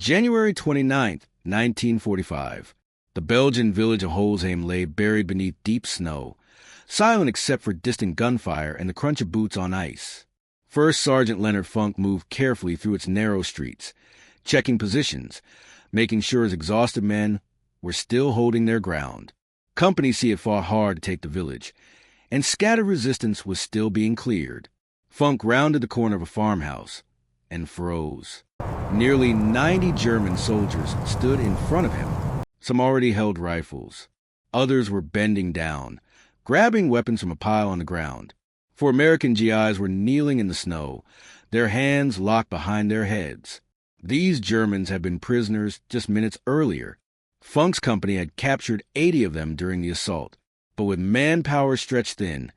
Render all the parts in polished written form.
January 29th, 1945. The Belgian village of Holzheim lay buried beneath deep snow, silent except for distant gunfire and the crunch of boots on ice. First Sergeant Leonard Funk moved carefully through its narrow streets, checking positions, making sure his exhausted men were still holding their ground. Company C had fought hard to take the village, and scattered resistance was still being cleared. Funk rounded the corner of a farmhouse and froze. Nearly 90 German soldiers stood in front of him. Some already held rifles. Others were bending down, grabbing weapons from a pile on the ground. 4 American GIs were kneeling in the snow, their hands locked behind their heads. These Germans had been prisoners just minutes earlier. Funk's company had captured 80 of them during the assault, but with manpower stretched thin,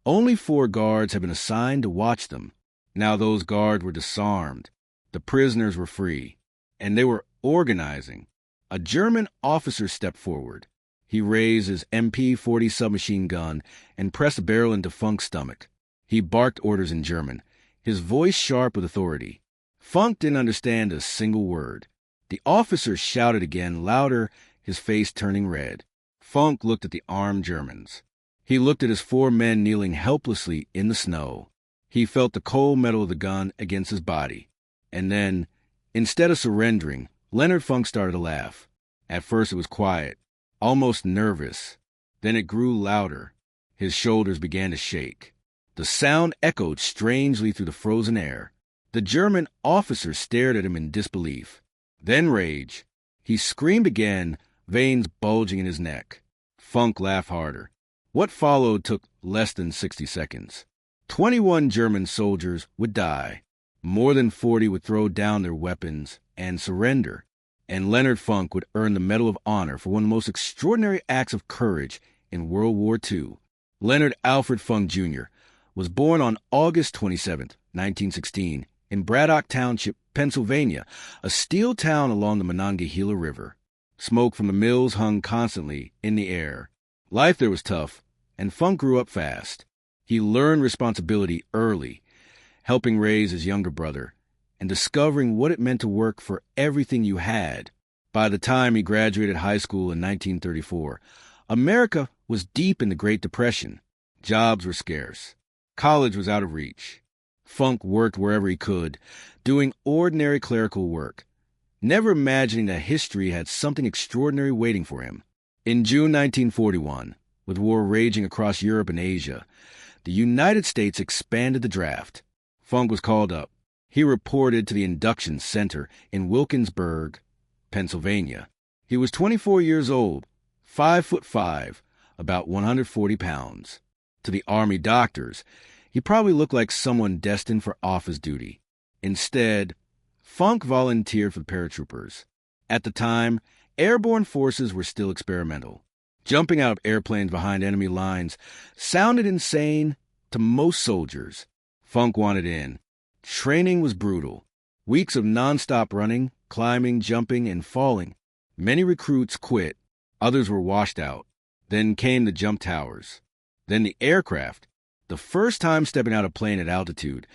only 4 guards had been assigned to watch them. Now those guards were disarmed. The prisoners were free, and they were organizing. A German officer stepped forward. He raised his MP-40 submachine gun and pressed a barrel into Funk's stomach. He barked orders in German, his voice sharp with authority. Funk didn't understand a single word. The officer shouted again, louder, his face turning red. Funk looked at the armed Germans. He looked at his 4 men kneeling helplessly in the snow. He felt the cold metal of the gun against his body. And then, instead of surrendering, Leonard Funk started to laugh. At first it was quiet, almost nervous. Then it grew louder. His shoulders began to shake. The sound echoed strangely through the frozen air. The German officer stared at him in disbelief. Then rage. He screamed again, veins bulging in his neck. Funk laughed harder. What followed took less than 60 seconds. 21 German soldiers would die. More than 40 would throw down their weapons and surrender. And Leonard Funk would earn the Medal of Honor for one of the most extraordinary acts of courage in World War II. Leonard Alfred Funk, Jr. was born on August 27, 1916, in Braddock Township, Pennsylvania, a steel town along the Monongahela River. Smoke from the mills hung constantly in the air. Life there was tough, and Funk grew up fast. He learned responsibility early, helping raise his younger brother, and discovering what it meant to work for everything you had. By the time he graduated high school in 1934, America was deep in the Great Depression. Jobs were scarce. College was out of reach. Funk worked wherever he could, doing ordinary clerical work, never imagining that history had something extraordinary waiting for him. In June 1941, with war raging across Europe and Asia, the United States expanded the draft. Funk was called up. He reported to the induction center in Wilkinsburg, Pennsylvania. He was 24 years old, 5'5", about 140 pounds. To the Army doctors, he probably looked like someone destined for office duty. Instead, Funk volunteered for the paratroopers. At the time, airborne forces were still experimental. Jumping out of airplanes behind enemy lines sounded insane to most soldiers. Funk wanted in. Training was brutal. Weeks of nonstop running, climbing, jumping, and falling. Many recruits quit. Others were washed out. Then came the jump towers. Then the aircraft. The first time stepping out of a plane at altitude,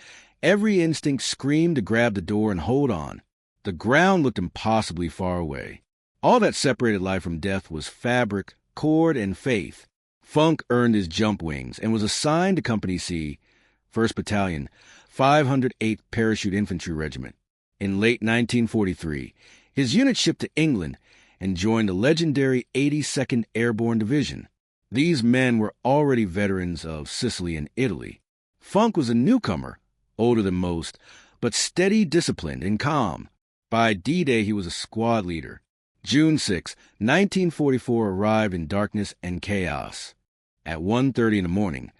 every instinct screamed to grab the door and hold on. The ground looked impossibly far away. All that separated life from death was fabric, cord, and faith. Funk earned his jump wings and was assigned to Company C, 1st Battalion, 508th Parachute Infantry Regiment. In late 1943, his unit shipped to England and joined the legendary 82nd Airborne Division. These men were already veterans of Sicily and Italy. Funk was a newcomer, older than most, but steady, disciplined, and calm. By D-Day, he was a squad leader. June 6, 1944 arrived in darkness and chaos. At 1:30 in the morning,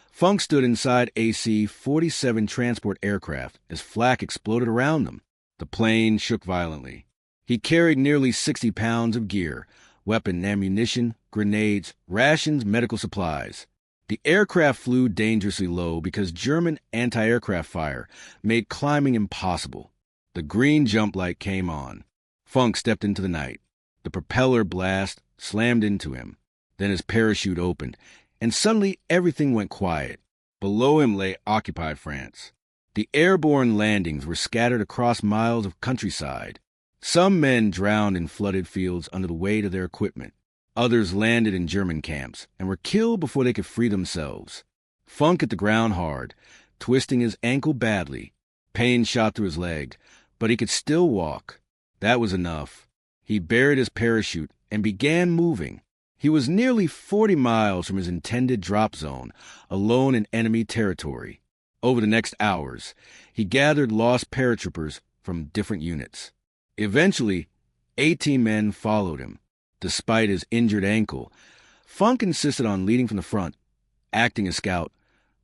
Funk stood inside AC-47 transport aircraft as flak exploded around them. The plane shook violently. He carried nearly 60 pounds of gear, weapon and ammunition, grenades, rations, medical supplies. The aircraft flew dangerously low because German anti-aircraft fire made climbing impossible. The green jump light came on. Funk stepped into the night. The propeller blast slammed into him. Then his parachute opened, and suddenly everything went quiet. Below him lay occupied France. The airborne landings were scattered across miles of countryside. Some men drowned in flooded fields under the weight of their equipment. Others landed in German camps and were killed before they could free themselves. Funk hit the ground hard, twisting his ankle badly. Pain shot through his leg, but he could still walk. That was enough. He buried his parachute and began moving. He was nearly 40 miles from his intended drop zone, alone in enemy territory. Over the next hours, he gathered lost paratroopers from different units. Eventually, 18 men followed him. Despite his injured ankle, Funk insisted on leading from the front, acting as scout,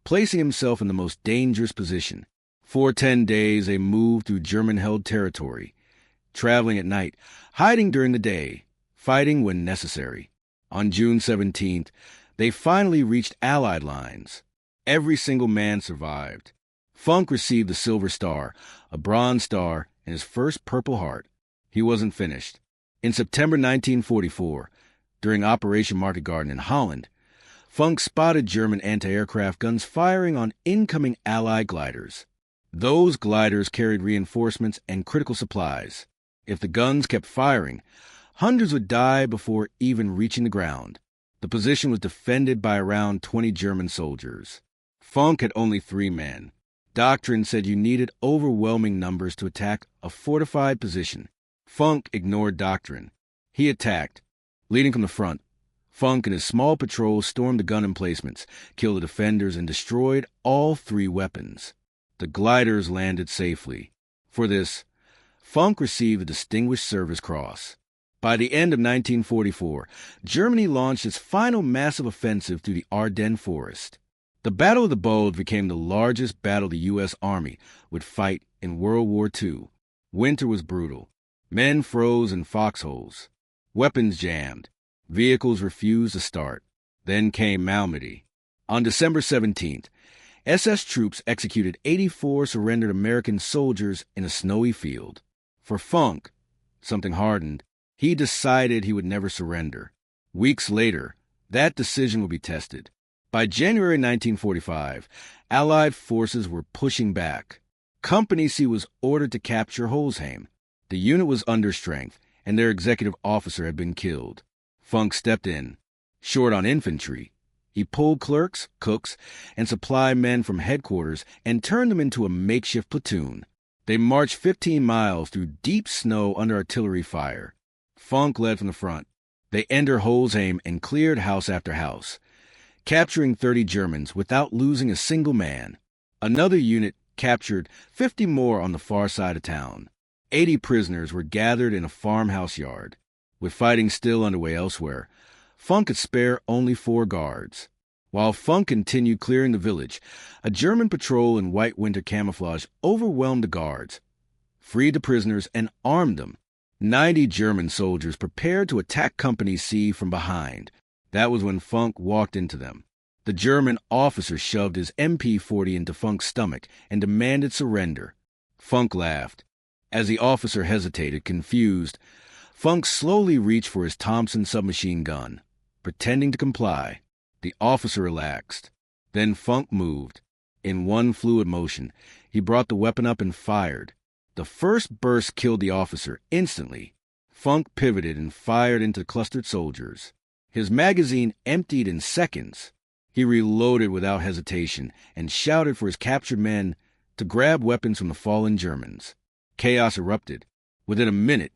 placing himself in the most dangerous position. For 10 days, they moved through German-held territory, traveling at night, hiding during the day, fighting when necessary. On June 17th, they finally reached Allied lines. Every single man survived. Funk received the Silver Star, a Bronze Star, and his first Purple Heart. He wasn't finished. In September 1944, during Operation Market Garden in Holland, Funk spotted German anti-aircraft guns firing on incoming Allied gliders. Those gliders carried reinforcements and critical supplies. If the guns kept firing, hundreds would die before even reaching the ground. The position was defended by around 20 German soldiers. Funk had only 3 men. Doctrine said you needed overwhelming numbers to attack a fortified position. Funk ignored doctrine. He attacked. Leading from the front, Funk and his small patrol stormed the gun emplacements, killed the defenders, and destroyed all 3 weapons. The gliders landed safely. For this, Funk received the Distinguished Service Cross. By the end of 1944, Germany launched its final massive offensive through the Ardennes forest. The Battle of the Bulge became the largest battle the U.S. Army would fight in World War II. Winter was brutal. Men froze in foxholes. Weapons jammed. Vehicles refused to start. Then came Malmedy. On December 17th, SS troops executed 84 surrendered American soldiers in a snowy field. For Funk, something hardened. He decided he would never surrender. Weeks later, that decision would be tested. By January 1945, Allied forces were pushing back. Company C was ordered to capture Holzheim. The unit was under strength, and their executive officer had been killed. Funk stepped in. Short on infantry, he pulled clerks, cooks, and supply men from headquarters and turned them into a makeshift platoon. They marched 15 miles through deep snow under artillery fire. Funk led from the front. They entered Holzheim and cleared house after house, capturing 30 Germans without losing a single man. Another unit captured 50 more on the far side of town. 80 prisoners were gathered in a farmhouse yard. With fighting still underway elsewhere, Funk could spare only 4 guards. While Funk continued clearing the village, a German patrol in white winter camouflage overwhelmed the guards, freed the prisoners, and armed them. 90 German soldiers prepared to attack Company C from behind. That was when Funk walked into them. The German officer shoved his MP-40 into Funk's stomach and demanded surrender. Funk laughed. As the officer hesitated, confused, Funk slowly reached for his Thompson submachine gun. Pretending to comply, the officer relaxed. Then Funk moved. In one fluid motion, he brought the weapon up and fired. The first burst killed the officer instantly. Funk pivoted and fired into the clustered soldiers. His magazine emptied in seconds. He reloaded without hesitation and shouted for his captured men to grab weapons from the fallen Germans. Chaos erupted. Within a minute,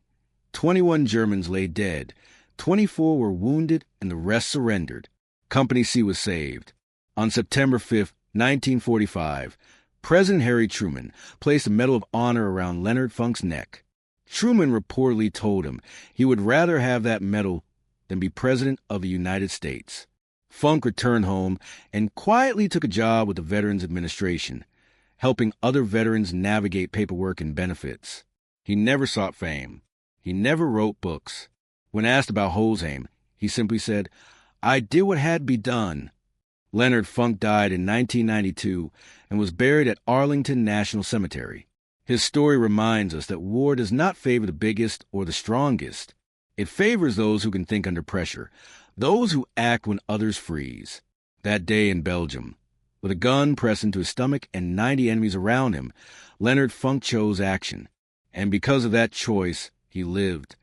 21 Germans lay dead, 24 were wounded, and the rest surrendered. Company C was saved. On September 5, 1945, President Harry Truman placed a Medal of Honor around Leonard Funk's neck. Truman reportedly told him he would rather have that medal than be President of the United States. Funk returned home and quietly took a job with the Veterans Administration, helping other veterans navigate paperwork and benefits. He never sought fame. He never wrote books. When asked about Holzheim, he simply said, "I did what had to be done." Leonard Funk died in 1992 and was buried at Arlington National Cemetery. His story reminds us that war does not favor the biggest or the strongest. It favors those who can think under pressure, those who act when others freeze. That day in Belgium, with a gun pressed into his stomach and 90 enemies around him, Leonard Funk chose action. And because of that choice, He lived,